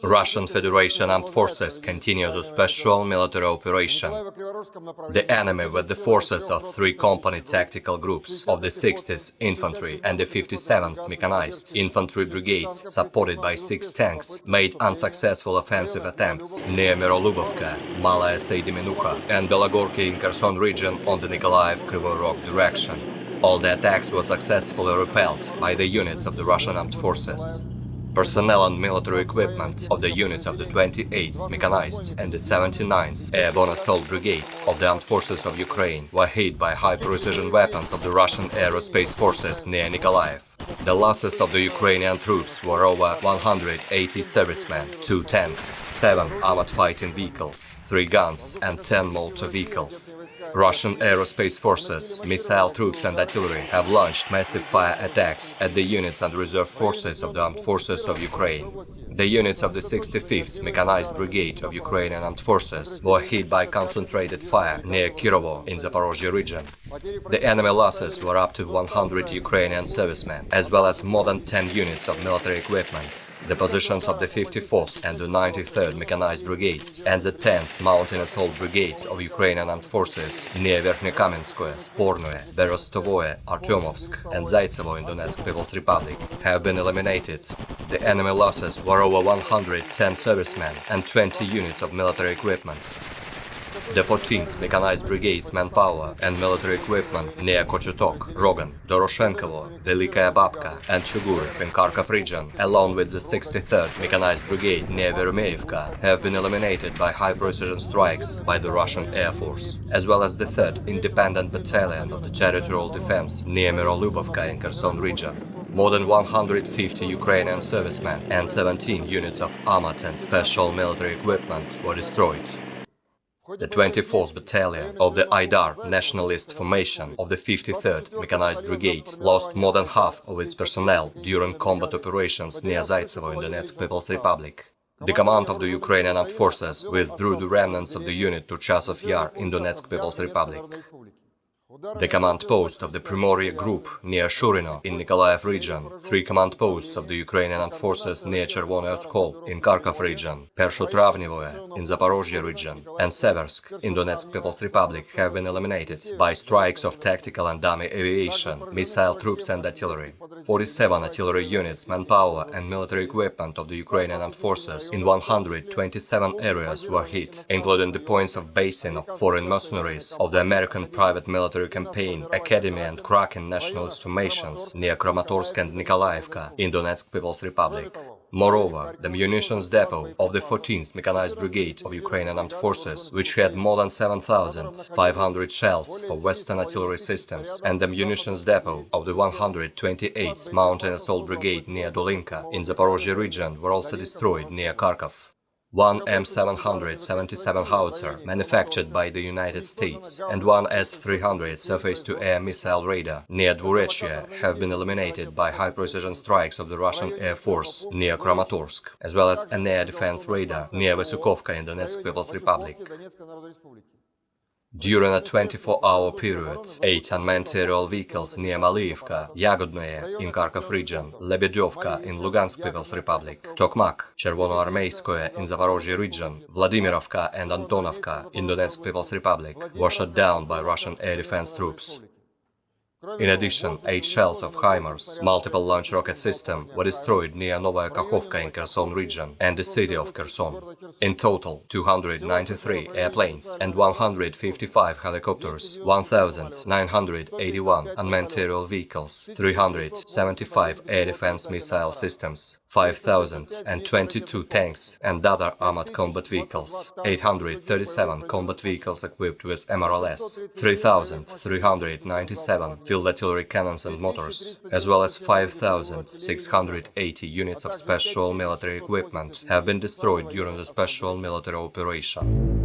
Russian Federation Armed Forces continues a special military operation. The enemy, with the forces of 3 company tactical groups of the 60th Infantry and the 57th Mechanized Infantry Brigades, supported by 6 tanks, made unsuccessful offensive attempts near Mirolubovka, Malaya Seydemenuha and Belogorky in Kherson region on the Nikolaev-Kryvyi Rog direction. All the attacks were successfully repelled by the units of the Russian Armed Forces. Personnel and military equipment of the units of the 28th Mechanized and the 79th Airborne Assault Brigades of the Armed Forces of Ukraine were hit by high-precision weapons of the Russian Aerospace Forces near Nikolaev. The losses of the Ukrainian troops were over 180 servicemen, 2 tanks, 7 armored fighting vehicles, 3 guns and 10 mortar vehicles. Russian aerospace forces, missile troops and artillery have launched massive fire attacks at the units and reserve forces of the Armed Forces of Ukraine. The units of the 65th Mechanized Brigade of Ukrainian Armed Forces were hit by concentrated fire near Kirovo in Zaporozhye region. The enemy losses were up to 100 Ukrainian servicemen, as well as more than 10 units of military equipment. The positions of the 54th and the 93rd Mechanized Brigades and the 10th Mountain Assault Brigades of Ukrainian Armed Forces near Verkhnekamenskoye, Spornoye, Berostovoye, Artyomovsk and Zaitsevo in Donetsk People's Republic have been eliminated. The enemy losses were over 110 servicemen and 20 units of military equipment. The 14th Mechanized Brigade's manpower and military equipment near Kochetok, Rogan, Doroshenkovo, Velikaya Babka and Chugurov in Kharkov region, along with the 63rd Mechanized Brigade near Veromeivka, have been eliminated by high-precision strikes by the Russian Air Force, as well as the 3rd Independent Battalion of the Territorial Defense near Mirolubovka in Kherson region. More than 150 Ukrainian servicemen and 17 units of armored and special military equipment were destroyed. The 24th Battalion of the Aidar Nationalist Formation of the 53rd Mechanized Brigade lost more than half of its personnel during combat operations near Zaitsevo in Donetsk People's Republic. The command of the Ukrainian Armed Forces withdrew the remnants of the unit to Chasov Yar in Donetsk People's Republic. The command post of the Primorye Group near Shurino in Nikolaev region, 3 command posts of the Ukrainian Armed Forces near Chervony Oskol in Kharkov region, Pershotravnevoye in Zaporozhye region, and Seversk in Donetsk People's Republic have been eliminated by strikes of tactical and dummy aviation, missile troops and artillery. 47 artillery units, manpower and military equipment of the Ukrainian Armed Forces in 127 areas were hit, including the points of basing of foreign mercenaries of the American Private Military Campaign, Academy and Kraken nationalist formations near Kramatorsk and Nikolaevka in Donetsk People's Republic. Moreover, the munitions depot of the 14th Mechanized Brigade of Ukrainian Armed Forces, which had more than 7,500 shells for Western artillery systems, and the munitions depot of the 128th Mountain Assault Brigade near Dolinka in Zaporozhye region were also destroyed near Kharkov. 1 M777 howitzer manufactured by the United States and 1 S-300 surface-to-air missile radar near Dvorechye have been eliminated by high-precision strikes of the Russian Air Force near Kramatorsk, as well as an air defense radar near Vysokovka in Donetsk People's Republic. During a 24-hour period, 8 unmanned aerial vehicles near Maliivka, Yagodnoye in Kharkov region, Lebedyovka in Lugansk People's Republic, Tokmak, Chervonoarmeyskoye in Zaporozhye region, Vladimirovka and Antonovka in Donetsk People's Republic were shot down by Russian air defense troops. In addition, 8 shells of HIMARS, multiple launch rocket system, were destroyed near Novaya Kakhovka in Kherson region and the city of Kherson. In total, 293 airplanes and 155 helicopters, 1,981 unmanned aerial vehicles, 375 air defense missile systems, 5,022 tanks and other armored combat vehicles, 837 combat vehicles equipped with MRLS, 3,397 field artillery cannons and mortars, as well as 5,680 units of special military equipment have been destroyed during the special military operation.